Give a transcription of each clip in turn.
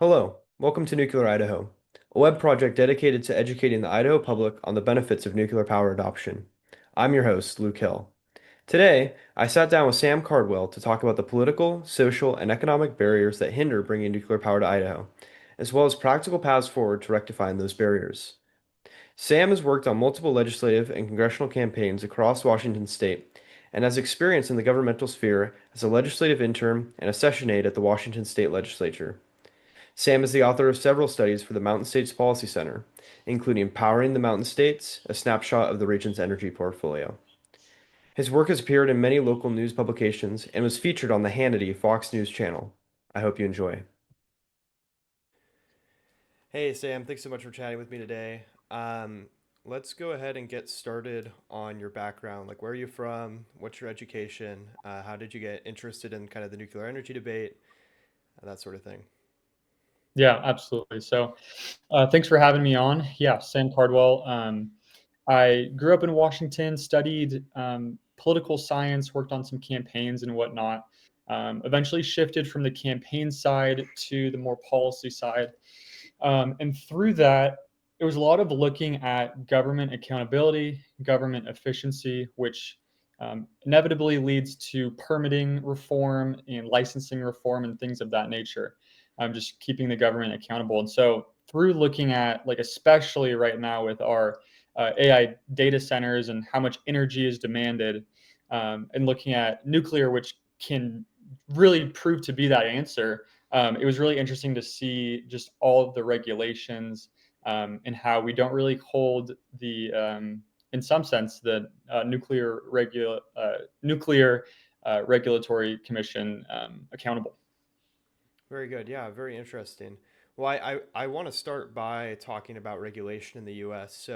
Hello, welcome to Nuclear Idaho, a web project dedicated to educating the Idaho public on the benefits of nuclear power adoption. I'm your host, Luke Hill. Today, I sat down with Sam Cardwell to talk about the political, social, and economic barriers that hinder bringing nuclear power to Idaho, as well as practical paths forward to rectifying those barriers. Sam has worked on multiple legislative and congressional campaigns across Washington state and has experience in the governmental sphere as a legislative intern and a session aide at the Washington State Legislature. Sam is the author of several studies for the Mountain States Policy Center, including Powering the Mountain States, a snapshot of the region's energy portfolio. His work has appeared in many local news publications and was featured on the Hannity Fox News channel. I hope you enjoy. Hey, Sam, thanks so much for chatting with me today. Let's go ahead and get started on your background. Like, where are you from? What's your education? How did you get interested in kind of the nuclear energy debate? That sort of thing. Yeah, absolutely. Thanks for having me on. Yeah, Sam Cardwell. I grew up in Washington, studied political science, worked on some campaigns and whatnot. Eventually shifted from the campaign side to the more policy side. And through that, it was a lot of looking at government accountability, government efficiency, which inevitably leads to permitting reform and licensing reform and things of that nature. Just keeping the government accountable. And so, through looking at, like, especially right now with our AI data centers and how much energy is demanded, and looking at nuclear, which can really prove to be that answer, it was really interesting to see just all of the regulations, and how we don't really hold in some sense, the nuclear regulatory commission accountable. Very good. Yeah, very interesting. Well, I want to start by talking about regulation in the US.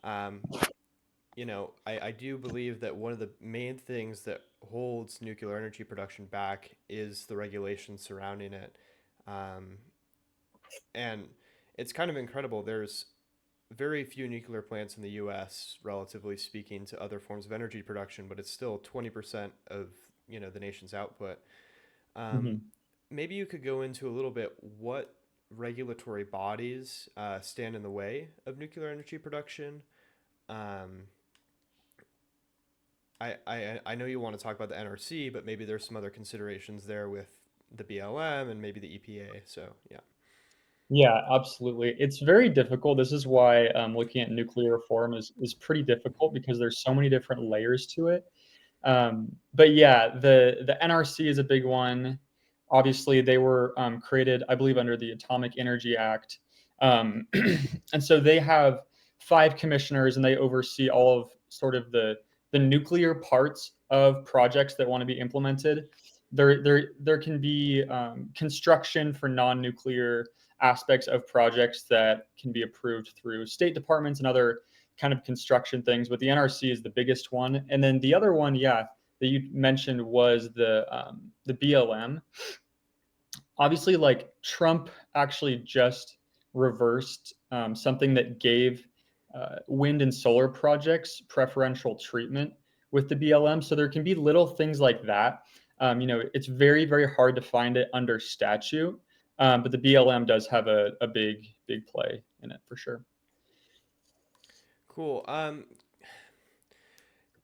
Um, I do believe that one of the main things that holds nuclear energy production back is the regulation surrounding it. Um, and it's kind of incredible. There's very few nuclear plants in the US, relatively speaking to other forms of energy production, but it's still 20% of, the nation's output. Um, Mhm. Maybe you could go into a little bit what regulatory bodies stand in the way of nuclear energy production. Um, I know you want to talk about the NRC, but maybe there's some other considerations there with the BLM and maybe the EPA. So yeah. Yeah, absolutely. It's very difficult. This is why looking at nuclear reform is pretty difficult because there's so many different layers to it. But yeah, the NRC is a big one. Obviously, they were created, I believe, under the Atomic Energy Act, and so they have five commissioners, and they oversee all of sort of the nuclear parts of projects that want to be implemented. There can be construction for non-nuclear aspects of projects that can be approved through state departments and other kind of construction things, but the NRC is the biggest one. And then the other one, yeah, that you mentioned was the BLM. Obviously, like, Trump actually just reversed something that gave wind and solar projects preferential treatment with the BLM. So there can be little things like that. It's very, very hard to find it under statute, but the BLM does have a big, big play in it for sure. Cool.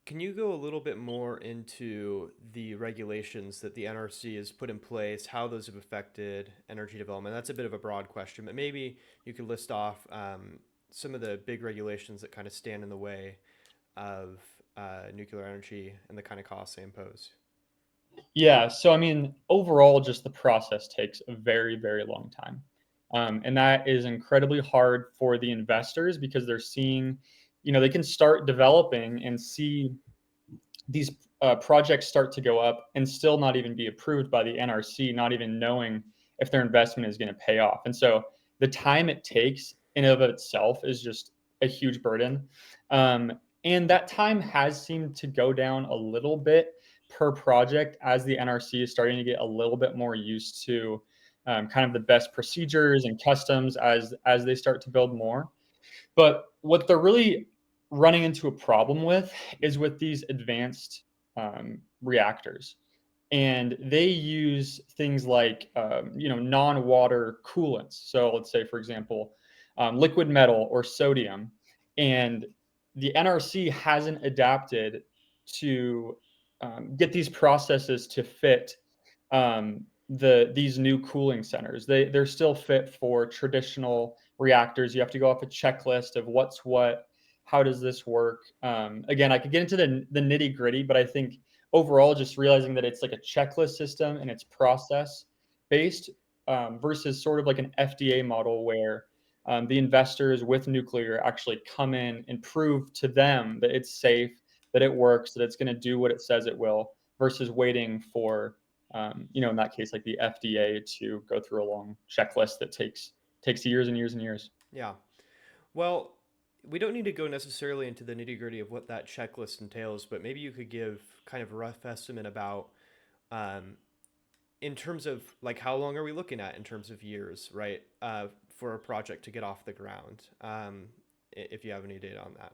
Can you go a little bit more into the regulations that the NRC has put in place, how those have affected energy development? That's a bit of a broad question, but maybe you could list off some of the big regulations that kind of stand in the way of nuclear energy and the kind of costs they impose. Yeah, so I mean, overall, just the process takes a very, very long time. And that is incredibly hard for the investors because they're seeing, they can start developing and see these projects start to go up and still not even be approved by the NRC, not even knowing if their investment is going to pay off. And so the time it takes in and of itself is just a huge burden. And that time has seemed to go down a little bit per project as the NRC is starting to get a little bit more used to kind of the best procedures and customs as they start to build more. But what they're really running into a problem with is with these advanced reactors. and they use things like non-water coolants. So let's say, for example, liquid metal or sodium, and the NRC hasn't adapted to get these processes to fit these new cooling centers. They're still fit for traditional reactors. You have to go off a checklist of what's what, how does this work. Again, I could get into the nitty gritty, but I think overall, just realizing that it's like a checklist system and it's process based versus sort of like an FDA model where the investors with nuclear actually come in and prove to them that it's safe, that it works, that it's going to do what it says it will, versus waiting for in that case, like the FDA to go through a long checklist that takes years and years and years. Yeah. Well, we don't need to go necessarily into the nitty gritty of what that checklist entails, but maybe you could give kind of a rough estimate about, um, in terms of like how long are we looking at in terms of years, right? For a project to get off the ground, if you have any data on that.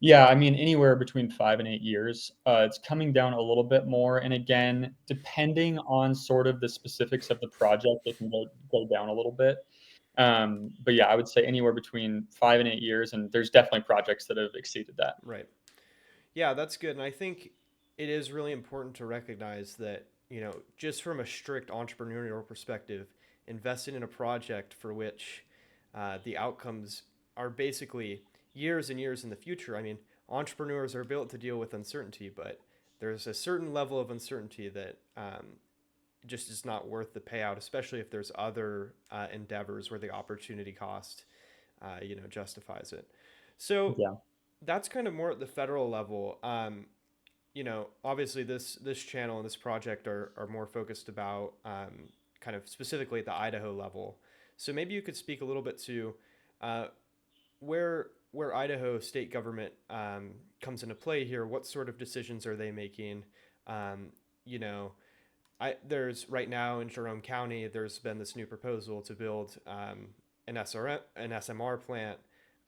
Yeah, I mean, anywhere between 5 and 8 years. It's coming down a little bit more, and again, depending on sort of the specifics of the project, it can go down a little bit. But yeah, I would say anywhere between 5 and 8 years, and there's definitely projects that have exceeded that. Right. Yeah, that's good. And I think it is really important to recognize that, just from a strict entrepreneurial perspective, investing in a project for which the outcomes are basically years and years in the future. I mean, entrepreneurs are built to deal with uncertainty, but there's a certain level of uncertainty that just is not worth the payout, especially if there's other endeavors where the opportunity cost, justifies it. So Yeah. that's kind of more at the federal level. Obviously this channel and this project are more focused about kind of specifically at the Idaho level. So maybe you could speak a little bit to uh, where Idaho state government comes into play here. What sort of decisions are they making? Um, you know, there's right now in Jerome County, there's been this new proposal to build an SMR plant.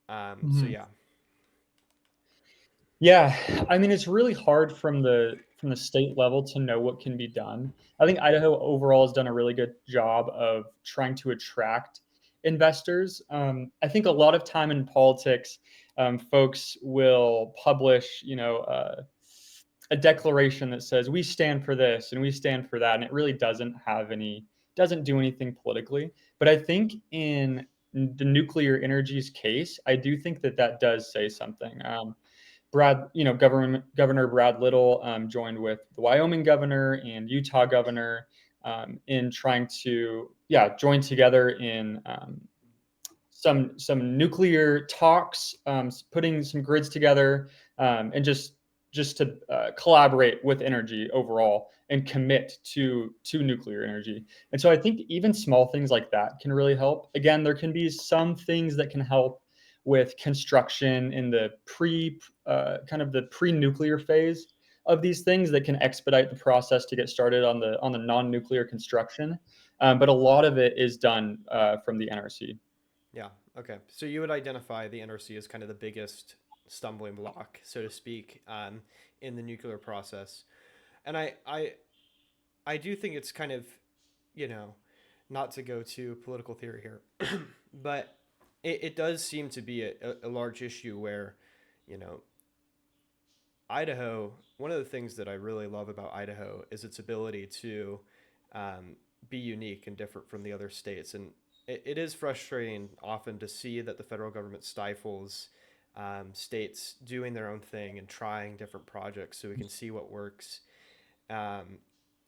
So Mhm. yeah, Yeah, I mean, it's really hard from the state level to know what can be done. I think Idaho overall has done a really good job of trying to attract investors. I think a lot of time in politics, folks will publish, a declaration that says we stand for this and we stand for that, and it really doesn't do anything politically. But I think in the nuclear energy's case, I do think that that does say something. Governor Brad Little joined with the Wyoming governor and Utah governor in trying to, yeah, join together in some nuclear talks, putting some grids together, and just to collaborate with energy overall and commit to nuclear energy. And so I think even small things like that can really help. Again, there can be some things that can help with construction in the kind of the pre-nuclear phase of these things that can expedite the process to get started on the non-nuclear construction. But a lot of it is done from the NRC. yeah, okay. So you would identify the NRC as kind of the biggest stumbling block, so to speak, in the nuclear process. And I do think it's kind of, you know, not to go to political theory here, but it does seem to be a large issue where, you know, Idaho, one of the things that I really love about Idaho is its ability to be unique and different from the other states. And it is frustrating often to see that the federal government stifles states doing their own thing and trying different projects so we can see what works. Um,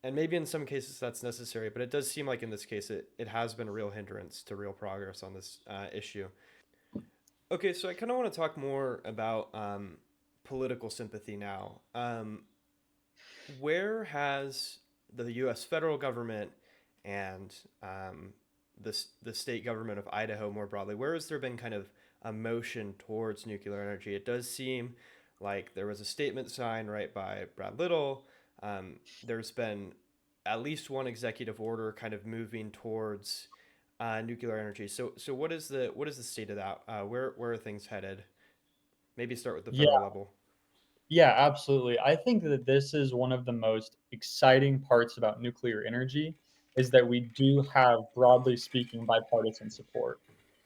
and maybe in some cases that's necessary, but it does seem like in this case it has been a real hindrance to real progress on this issue. Okay, so I kind of want to talk more about political sympathy now. Where has the U.S. federal government and the state government of Idaho more broadly, where has there been kind of a motion towards nuclear energy? It does seem like there was a statement signed right by Brad Little. There's been at least one executive order kind of moving towards nuclear energy. So what is the state of that? Where are things headed? Maybe start with the Yeah, federal level. yeah, absolutely. I think that this is one of the most exciting parts about nuclear energy is that we do have, broadly speaking, bipartisan support.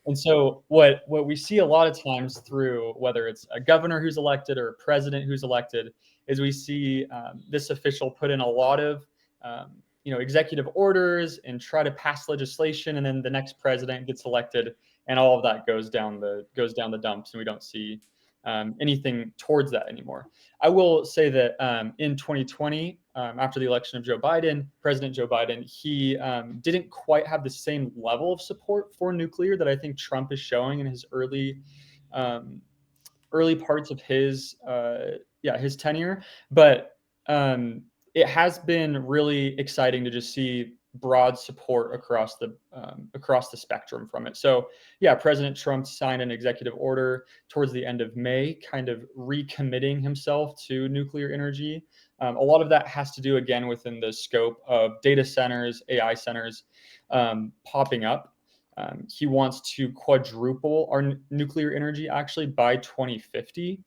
And so what we see a lot of times through whether it's a governor who's elected or a president who's elected is we see this official put in a lot of executive orders and try to pass legislation, and then the next president gets elected, and all of that goes down the dumps, and we don't see anything towards that anymore. I will say that in 2020, after the election of President Joe Biden, he didn't quite have the same level of support for nuclear that I think Trump is showing in his um, early parts of his tenure, but it has been really exciting to just see broad support across the spectrum from it. So yeah, President Trump signed an executive order towards the end of May, kind of recommitting himself to nuclear energy. A lot of that has to do again within the scope of data centers, AI centers popping up. He wants to quadruple our nuclear energy actually by 2050.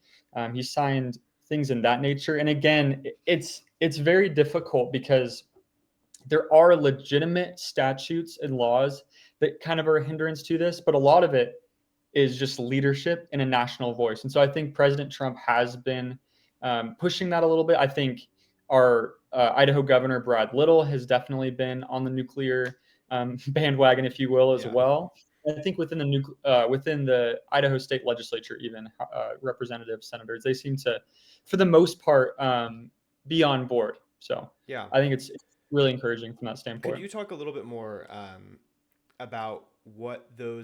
He signed things in that nature, and again, it's very difficult because there are legitimate statutes and laws that kind of are a hindrance to this, but a lot of it is just leadership and a national voice. And so I think President Trump has been pushing that a little bit. I think our Idaho Governor Brad Little has definitely been on the nuclear bandwagon, if you will, as Yeah. well. I think within the Idaho State Legislature, even representatives, senators, they seem to, for the most part, be on board. So Yeah. I think it's really encouraging from that Could standpoint. you talk a little bit more about what the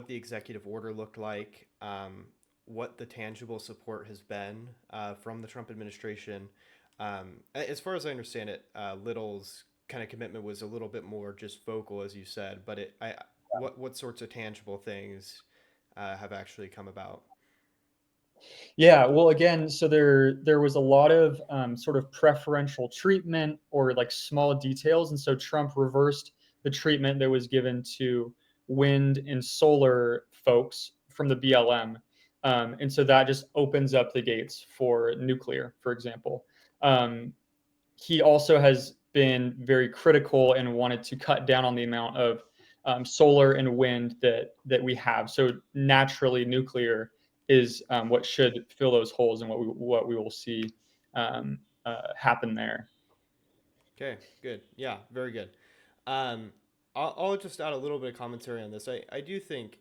executive order looked like, what the tangible support has been from the Trump administration? As far as I understand it, Little's kind of commitment was a little bit more just vocal, as you said. But what sorts of tangible things have actually come about? Yeah, well, again, so there was a lot of sort of preferential treatment or like small details, and so Trump reversed the treatment that was given to wind and solar folks from the BLM, and so that just opens up the gates for nuclear, for example. Um, he also has been very critical and wanted to cut down on the amount of solar and wind that we have. So naturally, nuclear is what should fill those holes and what we will see happen there. Okay, good. Yeah, very good. Um, I'll just add a little bit of commentary on this. I do think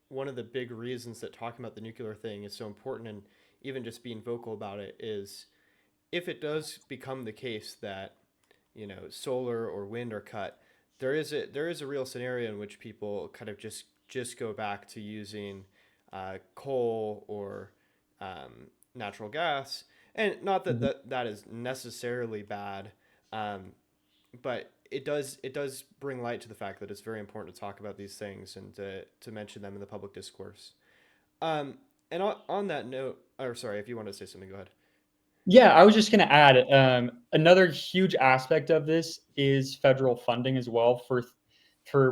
one of the big reasons that talking about the nuclear thing is so important and even just being vocal about it is if it does become the case that solar or wind are cut, there is a real scenario in which people kind of just go back to using coal or natural gas, and not that Mhm. that is necessarily bad, um, but it does bring light to the fact that it's very important to talk about these things and to mention them in the public discourse. Um, and on that note, or sorry, if you want to say something, go ahead. Yeah, I was just going to add another huge aspect of this is federal funding as well for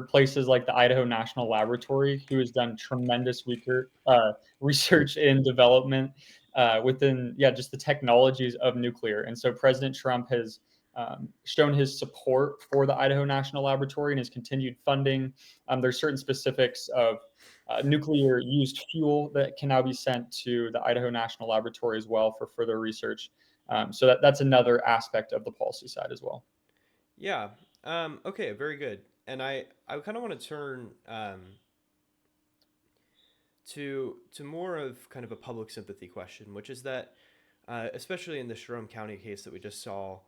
places like the Idaho National Laboratory, who has done tremendous research and development within just the technologies of nuclear. And so President Trump has shown his support for the Idaho National Laboratory and his continued funding. There's certain specifics of nuclear used fuel that can now be sent to the Idaho National Laboratory as well for further research. So that's another aspect of the policy side as well. Yeah. Okay. Very good. And I kind of want to turn to more of kind of a public sympathy question, which is that especially in the Jerome County case that we just saw,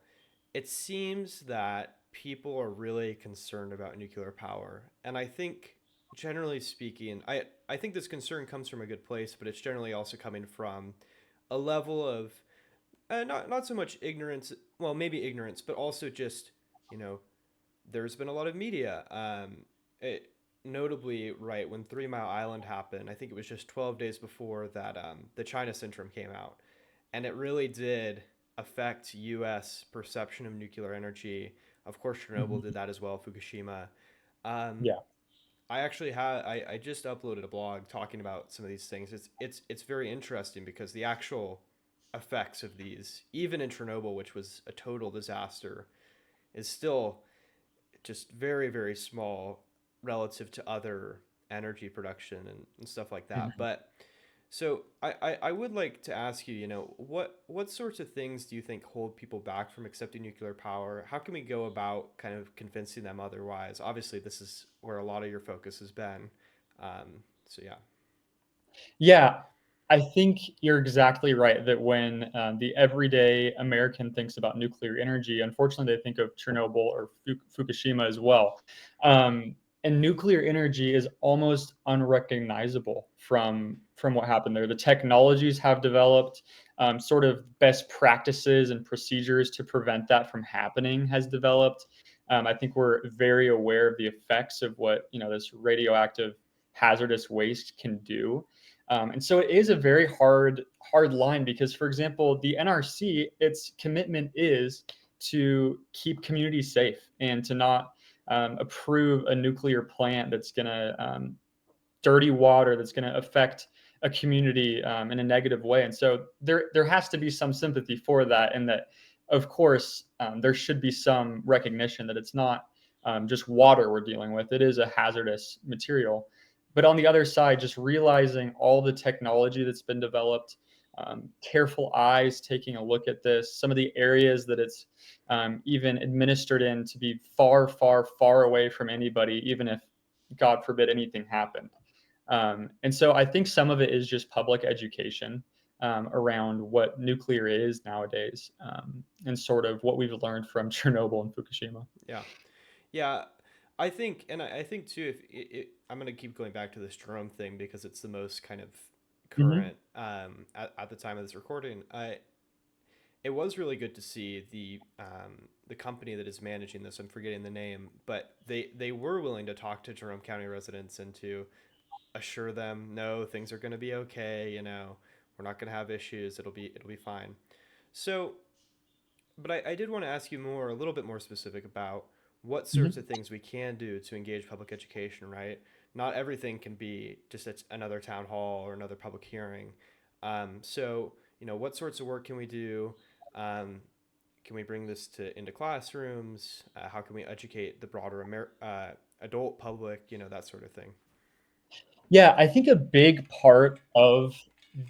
it seems that people are really concerned about nuclear power, and I think generally speaking, I think this concern comes from a good place, but it's generally also coming from a level of not so much ignorance, well maybe ignorance, but also just you know there's been a lot of media. Notably, right when 3 Mile Island happened, I think it was just 12 days before that the China Syndrome came out, and it really did affect U.S. perception of nuclear energy. Of course, Chernobyl did Mhm. that as well. Fukushima. Um, Yeah. I actually had I just uploaded a blog talking about some of these things. It's very interesting because the actual effects of these, even in Chernobyl, which was a total disaster, is still just very, very small relative to other energy production and stuff like that. Mhm. But so I would like to ask you, what sorts of things do you think hold people back from accepting nuclear power? How can we go about kind of convincing them otherwise? Obviously, this is where a lot of your focus has been. So yeah. Yeah, I think you're exactly right that when the everyday American thinks about nuclear energy, unfortunately, they think of Chernobyl or Fukushima as well. Um, and nuclear energy is almost unrecognizable from what happened there. The technologies have developed, sort of best practices and procedures to prevent that from happening has developed. I think we're very aware of the effects of what this radioactive hazardous waste can do. And so it is a very hard line because, for example, the NRC, its commitment is to keep communities safe and to not approve a nuclear plant that's going to dirty water that's going to affect a community in a negative way. And so there has to be some sympathy for that, and that, of course, there should be some recognition that it's not just water we're dealing with; it is a hazardous material. But on the other side, just realizing all the technology that's been developed, careful eyes taking a look at this, some of the areas that it's even administered in to be far, far, far away from anybody, even if, God forbid, anything happened. And so I think some of it is just public education around what nuclear is nowadays, and sort of what we've learned from Chernobyl and Fukushima. Yeah. Yeah, I think, and I think too, if I'm going to keep going back to this drone thing because it's the most kind of Hmm. current at the time of this recording. It was really good to see the company that is managing this. I'm forgetting the name, but they were willing to talk to Jerome County residents and to assure them, no, things are going to be okay. We're not going to have issues. It'll be fine. So but I did want to ask you a little bit more specific about what sorts Hmm. of things we can do to engage public education, right? Not everything can be just another town hall or another public hearing. So, what sorts of work can we do? Um, can we bring this into classrooms? How can we educate the broader adult public? That sort of thing. Yeah, I think a big part of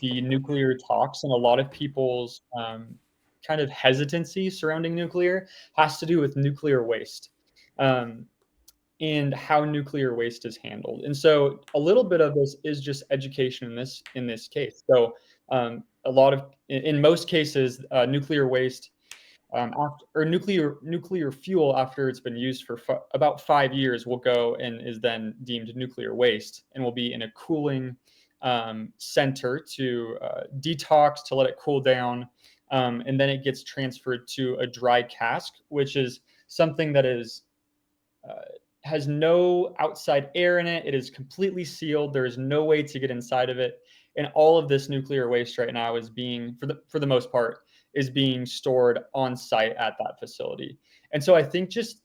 the nuclear talks and a lot of people's kind of hesitancy surrounding nuclear has to do with nuclear waste. Um, and how nuclear waste is handled. And so a little bit of this is just education in this case. So a lot of in most cases, nuclear waste after or nuclear fuel after it's been used for about 5 years will go and is then deemed nuclear waste and will be in a cooling center to detox to let it cool down, and then it gets transferred to a dry cask, which is something that is uh, has no outside air in it. It is completely sealed. There is no way to get inside of it. And all of this nuclear waste right now is being, for the most part, is being stored on site at that facility. And so I think just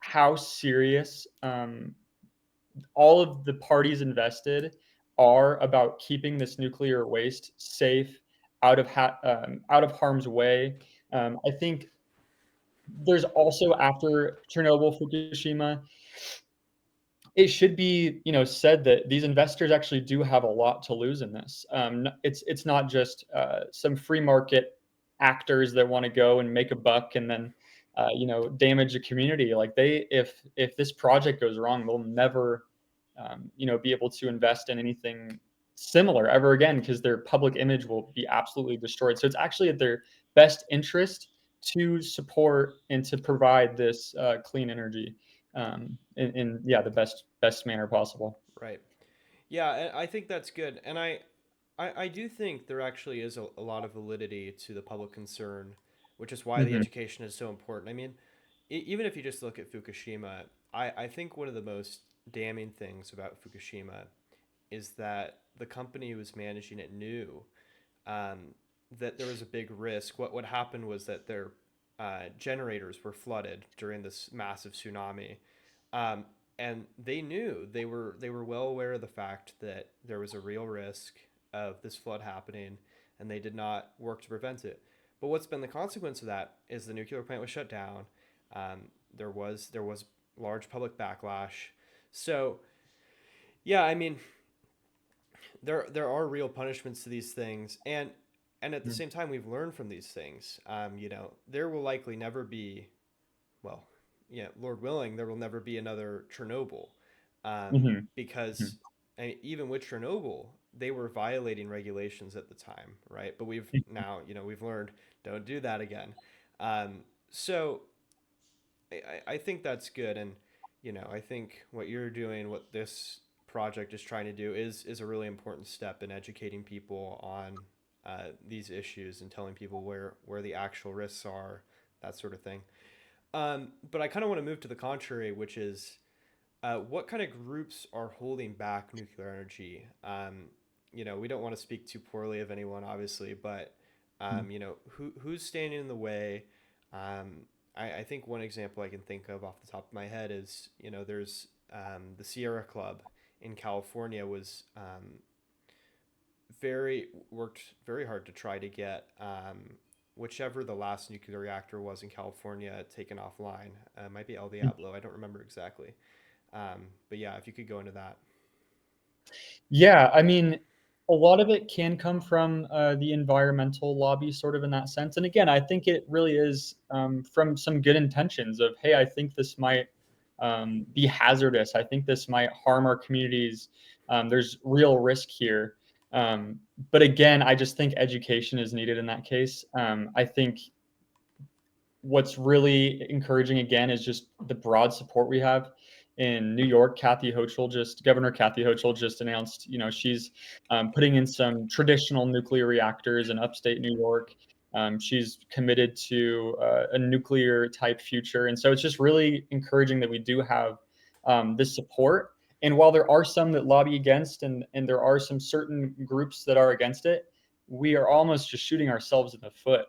how serious all of the parties invested are about keeping this nuclear waste safe, out of harm's way. I think there's also, after Chernobyl, Fukushima, it should be said that these investors actually do have a lot to lose in this. It's not just some free market actors that want to go and make a buck and then damage a community. Like, if this project goes wrong, they'll never be able to invest in anything similar ever again because their public image will be absolutely destroyed. So it's actually at their best interest to support and to provide this clean energy in yeah, the best manner possible. Right. Yeah, I think that's good, and I do think there actually is a lot of validity to the public concern, which is why the Mhm. education is so important. I mean, even if you just look at Fukushima, I think one of the most damning things about Fukushima is that the company who was managing it knew um, that there was a big risk. What happened was that their generators were flooded during this massive tsunami, um, and they knew they were well aware of the fact that there was a real risk of this flood happening, and they did not work to prevent it. But what's been the consequence of that is the nuclear plant was shut down. There was large public backlash. So yeah, I mean, there are real punishments to these things, and at the Mhm. same time, we've learned from these things. There will likely never be, well, yeah, Lord willing, there will never be another Chernobyl, Mhm. because Mhm. even with Chernobyl, they were violating regulations at the time, right? But we've Mhm. now, we've learned, don't do that again. So I think that's good, and I think what you're doing, what this project is trying to do, is a really important step in educating people on these issues and telling people where the actual risks are, that sort of thing. But I kind of want to move to the contrary, which is what kind of groups are holding back nuclear energy? We don't want to speak too poorly of anyone, obviously, but who's standing in the way? I think one example I can think of off the top of my head is there's the Sierra Club in California was very worked very hard to try to get whichever the last nuclear reactor was in California taken offline. It might be El Diablo. I don't remember exactly. But yeah, if you could go into that. Yeah, I mean, a lot of it can come from the environmental lobby, sort of in that sense. And again, I think it really is from some good intentions of, hey, I think this might be hazardous. I think this might harm our communities. There's real risk here. Um, but again, I just think education is needed in that case. I think what's really encouraging again is just the broad support we have in New York. Governor Kathy Hochul just announced, she's putting in some traditional nuclear reactors in upstate New York. She's committed to a nuclear type future. And so it's just really encouraging that we do have this support. And while there are some that lobby against, and there are some certain groups that are against it, we are almost just shooting ourselves in the foot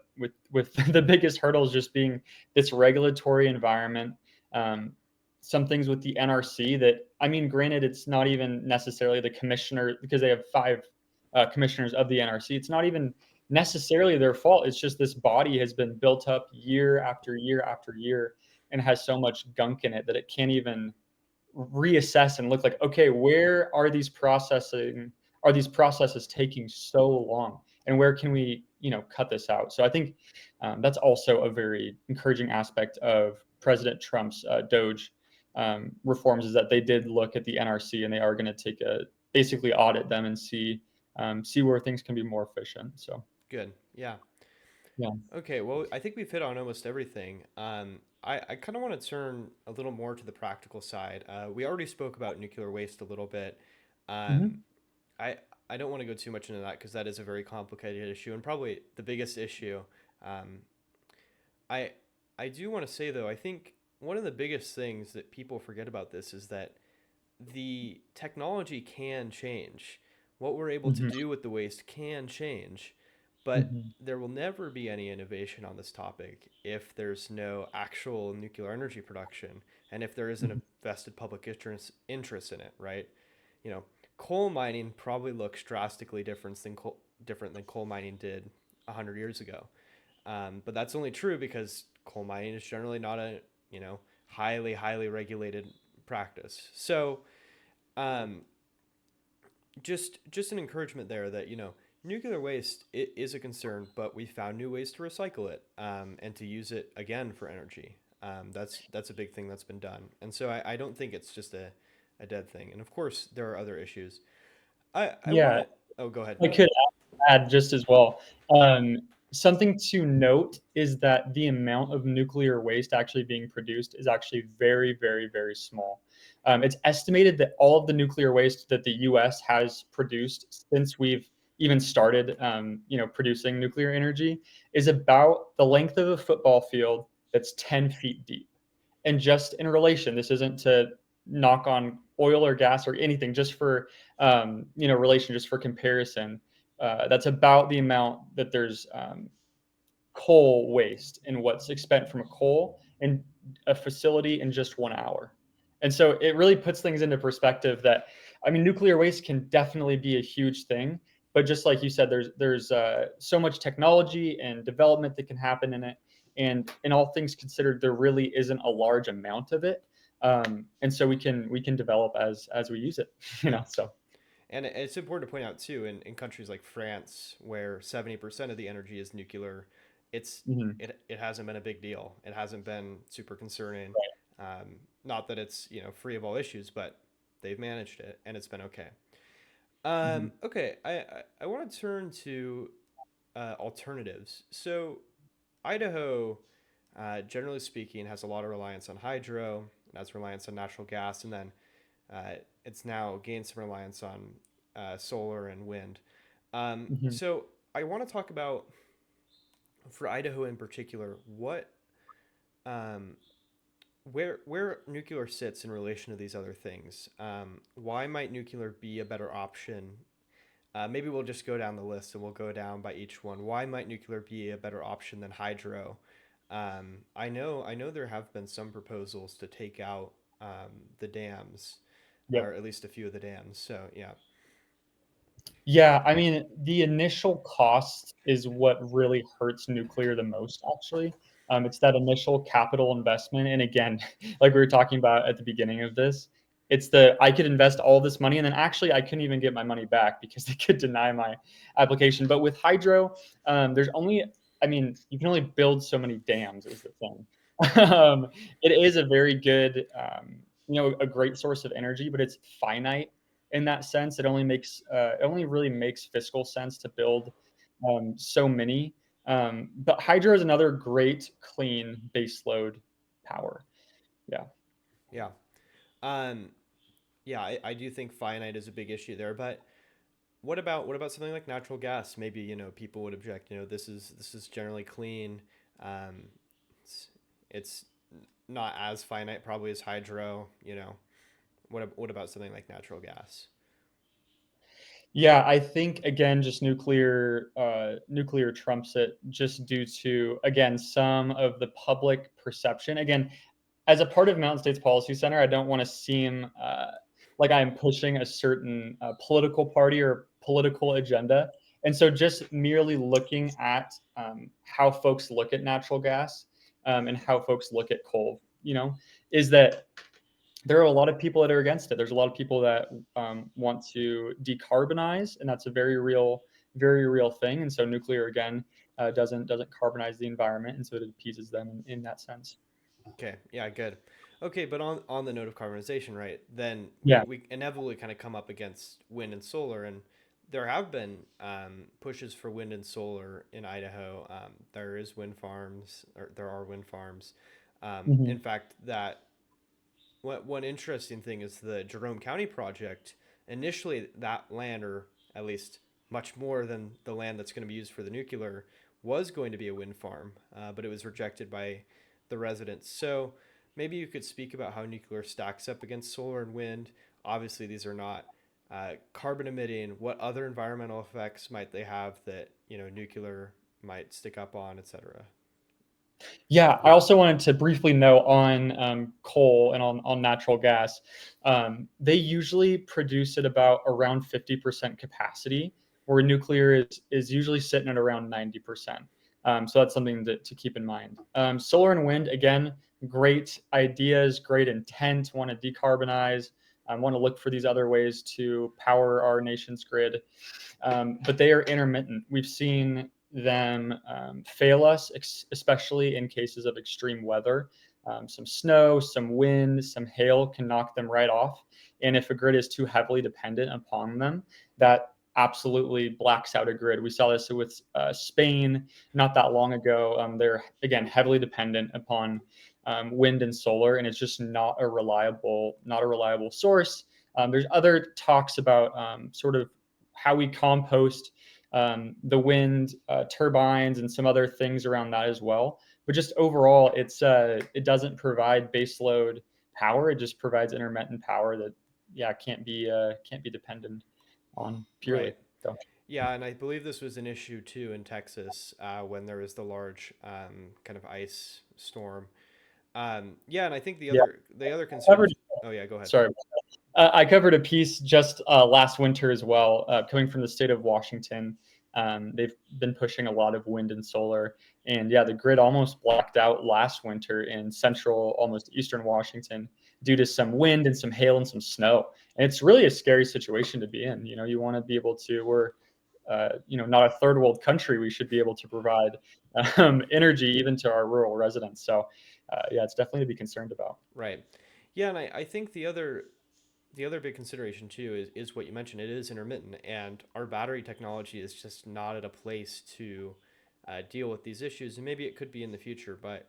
with the biggest hurdles just being this regulatory environment. Um, some things with the NRC that, I mean, granted, it's not even necessarily the commissioner because they have five commissioners of the NRC. It's not even necessarily their fault. It's just this body has been built up year after year after year and has so much gunk in it that it can't even reassess and look like, okay, where are these processes taking so long, and where can we cut this out? So I think that's also a very encouraging aspect of President Trump's Doge reforms, is that they did look at the NRC and they are going to take a basically audit them and see where things can be more efficient. So Good. Yeah. yeah. Okay. Well, I think we've hit on almost everything. I kind of want to turn a little more to the practical side. We already spoke about nuclear waste a little bit. Um, Hmm. I I don't want to go too much into that because that is a very complicated issue and probably the biggest issue. Um, I I do want to say though, I think one of the biggest things that people forget about this is that the technology can change. What we're able to Hmm. do with the waste can change, but Hmm. there will never be any innovation on this topic if there's no actual nuclear energy production and if there isn't a Hmm. vested public interest in it, right? You know, coal mining probably looks drastically different than coal mining did 100 years ago. But that's only true because coal mining is generally not a highly regulated practice. So um, just an encouragement there that nuclear waste is a concern, but we found new ways to recycle it and to use it again for energy. That's a big thing that's been done, and so I don't think it's just a dead thing. And of course, there are other issues. I want Yeah, to. Oh, go ahead. I could add just as well. Um, Something to note is that the amount of nuclear waste actually being produced is actually very, very, very small. It's estimated that all of the nuclear waste that the U.S. has produced since we've even started, producing nuclear energy is about the length of a football field that's 10 feet deep. And just in relation, this isn't to knock on oil or gas or anything, just for relation, just for comparison. That's about the amount that there's coal waste and what's expended from a coal in a facility in just 1 hour. And so it really puts things into perspective that, I mean, nuclear waste can definitely be a huge thing. But just like you said, there's so much technology and development that can happen in it, and in all things considered, there really isn't a large amount of it, and so we can develop as we use it, Yeah. So. And it's important to point out too, in countries like France, where 70% of the energy is nuclear, Mhm. it hasn't been a big deal. It hasn't been super concerning. Not that it's free of all issues, but they've managed it and it's been okay. Mhm. Okay, I want to turn to alternatives. So Idaho, generally speaking, has a lot of reliance on hydro, it has reliance on natural gas, and then uh, it's now gained some reliance on solar and wind. Mhm. So I want to talk about, for Idaho in particular, um, where nuclear sits in relation to these other things. Why might nuclear be a better option? Maybe we'll just go down the list and we'll go down by each one. Why might nuclear be a better option than hydro? I know there have been some proposals to take out the dams, or Yep. at least a few of the dams. So yeah. Yeah, I mean, the initial cost is what really hurts nuclear the most, actually. It's that initial capital investment. And again, like we were talking about at the beginning of this, it's the I could invest all this money and then actually I couldn't even get my money back because they could deny my application. But with hydro, there's only, I mean, you can only build so many dams, is the thing. um, it is a very good, a great source of energy, but it's finite in that sense. It only really makes fiscal sense to build so many. But hydro is another great clean baseload power. Yeah. Yeah. Um, yeah, I do think finite is a big issue there, but what about something like natural gas? Maybe, people would object, this is generally clean. Um, it's not as finite probably as hydro. What about something like natural gas? Yeah, I think again, just nuclear trumps it just due to again some of the public perception. Again, as a part of Mountain States Policy Center, I don't want to seem like I'm pushing a certain political party or political agenda. And so, just merely looking at how folks look at natural gas and how folks look at coal, is that there are a lot of people that are against it. There's a lot of people that want to decarbonize, and that's a very real thing. And so, nuclear again doesn't carbonize the environment, and so it appeases them in that sense. Okay, yeah, good. Okay, but on the note of carbonization, right? Then we Yeah. we inevitably kind of come up against wind and solar, and there have been pushes for wind and solar in Idaho. There are wind farms. In Mhm. fact, that one interesting thing is the Jerome County project. Initially, that land, or at least much more than the land that's going to be used for the nuclear, was going to be a wind farm, but it was rejected by the residents. So maybe you could speak about how nuclear stacks up against solar and wind. Obviously, these are not carbon emitting. What other environmental effects might they have that nuclear might stick up on, etc. Yeah, I also wanted to briefly note on coal and on natural gas. They usually produce at about around 50% capacity, where nuclear is usually sitting at around 90%. So that's something to keep in mind. Solar and wind, again, great ideas, great intent, want to decarbonize, want to look for these other ways to power our nation's grid, but they are intermittent. We've seen them fail us, especially in cases of extreme weather. Some snow, some wind, some hail can knock them right off. And if a grid is too heavily dependent upon them, that absolutely blacks out a grid. We saw this with Spain not that long ago. They're again heavily dependent upon wind and solar, and it's just not a reliable source. There's other talks about sort of how we compost the wind turbines and some other things around that as well. But just overall, it doesn't provide baseload power. It just provides intermittent power that can't be dependent on purely. Right. So Yeah, and I believe this was an issue too in Texas when there was the large kind of ice storm. Yeah, and I think the yeah, other covered. concerns. Oh yeah, go ahead. Sorry. I covered a piece just last winter as well, coming from the state of Washington. They've been pushing a lot of wind and solar, and yeah, the grid almost blacked out last winter in central, almost eastern Washington, due to some wind and some hail and some snow. And it's really a scary situation to be in. You know, you want to be able to. We're not a third world country. We should be able to provide energy even to our rural residents. So, yeah, it's definitely to be concerned about. Right. Yeah, and I think the other big consideration too is what you mentioned. It is intermittent, and our battery technology is just not at a place to deal with these issues. And maybe it could be in the future, but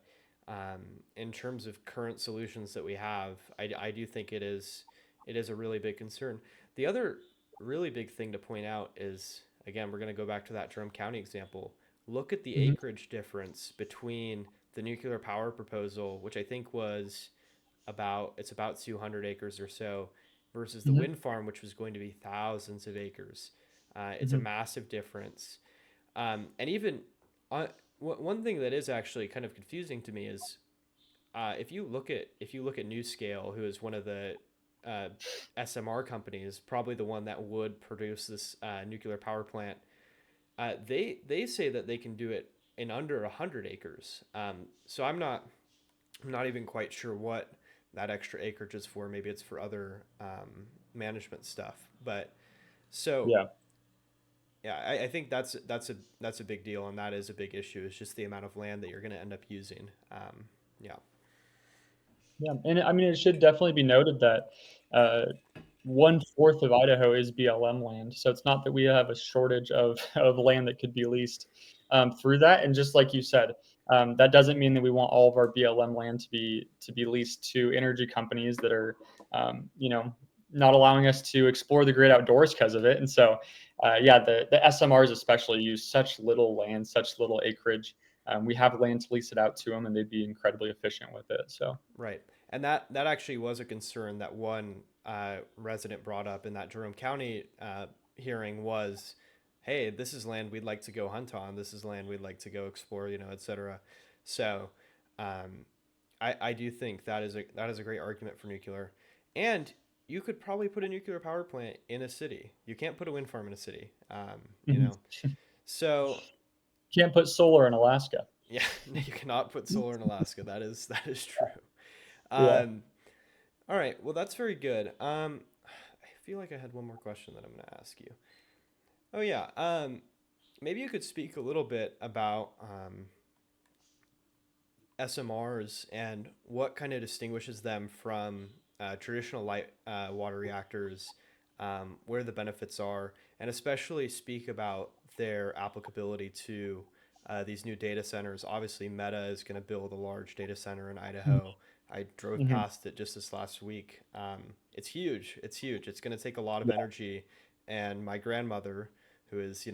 in terms of current solutions that we have, I do think it is a really big concern. The other really big thing to point out is, again, we're going to go back to that Jerome County example. Look at the Hmm. acreage difference between the nuclear power proposal, which I think was about 200 acres or so, versus the Hmm. wind farm, which was going to be thousands of acres. It's a Hmm. massive difference. And even uh, one thing that is actually kind of confusing to me is if you look at NewScale, who is one of the uh, SMR companies, probably the one that would produce this nuclear power plant. They say that they can do it in under 100 acres. So I'm not even quite sure what that extra acreage is for. Maybe it's for other management stuff. But so Yeah. yeah, I think that's a big deal, and that is a big issue. It's just the amount of land that you're going to end up using. Yeah. Yeah, and I mean, it should definitely be noted that uh, 1/4 of Idaho is BLM land, so it's not that we have a shortage of of land that could be leased through that. And just like you said, that doesn't mean that we want all of our BLM land to be leased to energy companies that are, not allowing us to explore the great outdoors because of it. And so, yeah, the SMRs especially use such little land, such little acreage. We have land to lease it out to them, and they'd be incredibly efficient with it. So. Right. And that actually was a concern that one resident brought up in that Jerome County hearing was, hey, this is land we'd like to go hunt on. This is land we'd like to go explore, et cetera. So um, I do think that is a great argument for nuclear. And you could probably put a nuclear power plant in a city. You can't put a wind farm in a city. Mhm. So Can't put solar in Alaska. yeah, you cannot put solar in Alaska. That is true. Yeah. Um, All right. Well, that's very good. I feel like I had one more question that I'm going to ask you. Oh yeah. Maybe you could speak a little bit about SMRs and what kind of distinguishes them from traditional light water reactors, where the benefits are, and especially speak about their applicability to these new data centers. Obviously, Meta is going to build a large data center in Idaho. I drove Mhm. past it just this last week. It's huge. It's huge. It's going to take a lot of Yeah. energy. And my grandmother, who is,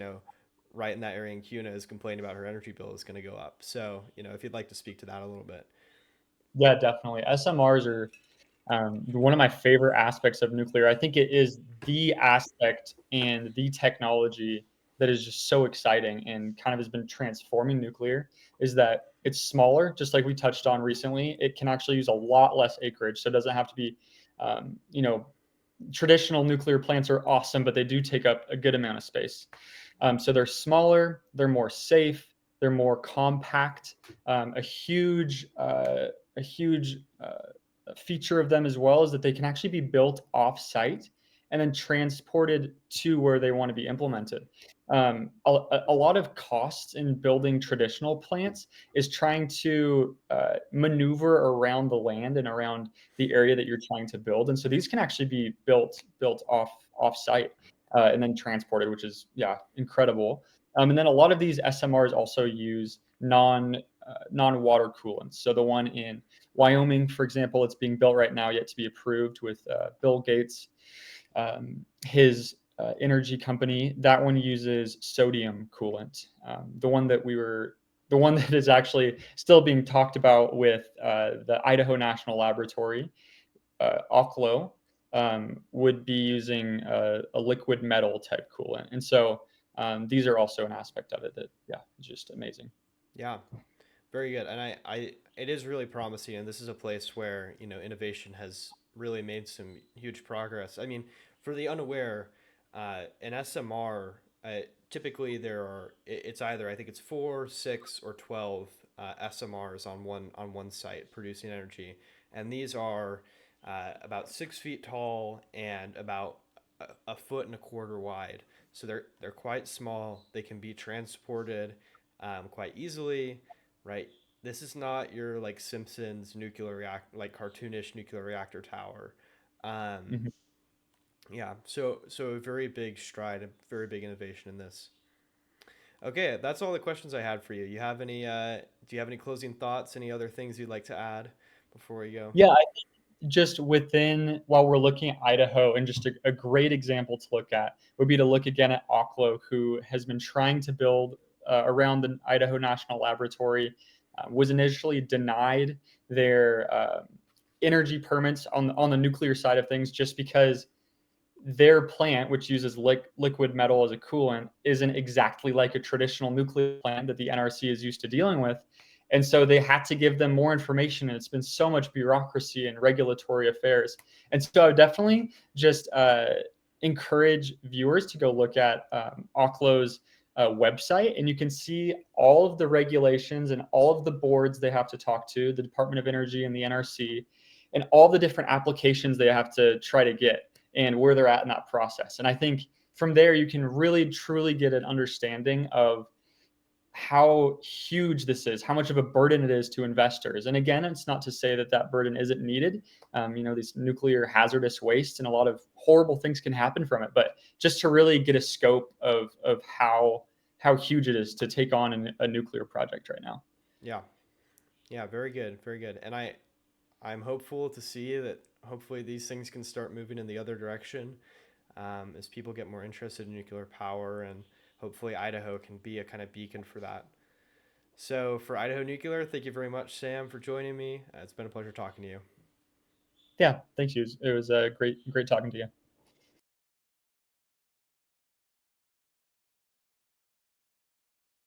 right in that area in Cuna, is complaining about her energy bill is going to go up. So, if you'd like to speak to that a little bit. Yeah, definitely. SMRs are one of my favorite aspects of nuclear. I think it is the aspect and the technology that is just so exciting and kind of has been transforming nuclear is that it's smaller, just like we touched on recently. It can actually use a lot less acreage, so it doesn't have to be, um, you know, traditional nuclear plants are awesome, but they do take up a good amount of space. So they're smaller, they're more safe, they're more compact. A huge feature of them as well is that they can actually be built off-site and then transported to where they want to be implemented. A lot of costs in building traditional plants is trying to maneuver around the land and around the area that you're trying to build. And so these can actually be built off site and then transported, which is yeah incredible. And then a lot of these SMRs also use non-water coolants. So the one in Wyoming, for example, it's being built right now, yet to be approved with Bill Gates, his energy company. That one uses sodium coolant. The one that is actually still being talked about with the Idaho National Laboratory, Oklo, would be using a liquid metal type coolant. And so these are also an aspect of it that, yeah, is just amazing. Yeah, very good. And it is really promising. And this is a place where, innovation has really made some huge progress. I mean, for the unaware, an SMR, typically it's either, I think it's 4, 6, or 12 SMRs on one site producing energy, and these are about 6 feet tall and about a foot and a quarter wide. So they're quite small. They can be transported quite easily, right? This is not your like Simpsons nuclear react like cartoonish nuclear reactor tower. Um, Mhm. yeah, so a very big stride, a very big innovation in this. Okay, that's all the questions I had for you. You have any? Do you have any closing thoughts? Any other things you'd like to add before we go? Yeah, just within while we're looking at Idaho, and just a great example to look at would be to look again at Oklo, who has been trying to build around the Idaho National Laboratory, was initially denied their energy permits on the nuclear side of things just because their plant, which uses liquid metal as a coolant, isn't exactly like a traditional nuclear plant that the NRC is used to dealing with. And so they had to give them more information, and it's been so much bureaucracy and regulatory affairs. And so I would definitely just encourage viewers to go look at Oklo's website, and you can see all of the regulations and all of the boards they have to talk to, the Department of Energy and the NRC, and all the different applications they have to try to get and where they're at in that process. And I think from there, you can really truly get an understanding of how huge this is, how much of a burden it is to investors. And again, it's not to say that that burden isn't needed. These nuclear hazardous waste and a lot of horrible things can happen from it. But just to really get a scope of how huge it is to take on a nuclear project right now. Yeah, yeah, very good, very good. And I'm hopeful to see that hopefully these things can start moving in the other direction as people get more interested in nuclear power, and hopefully Idaho can be a kind of beacon for that. So for Idaho Nuclear, thank you very much, Sam, for joining me. It's been a pleasure talking to you. Yeah, thanks, you. It was great talking to you.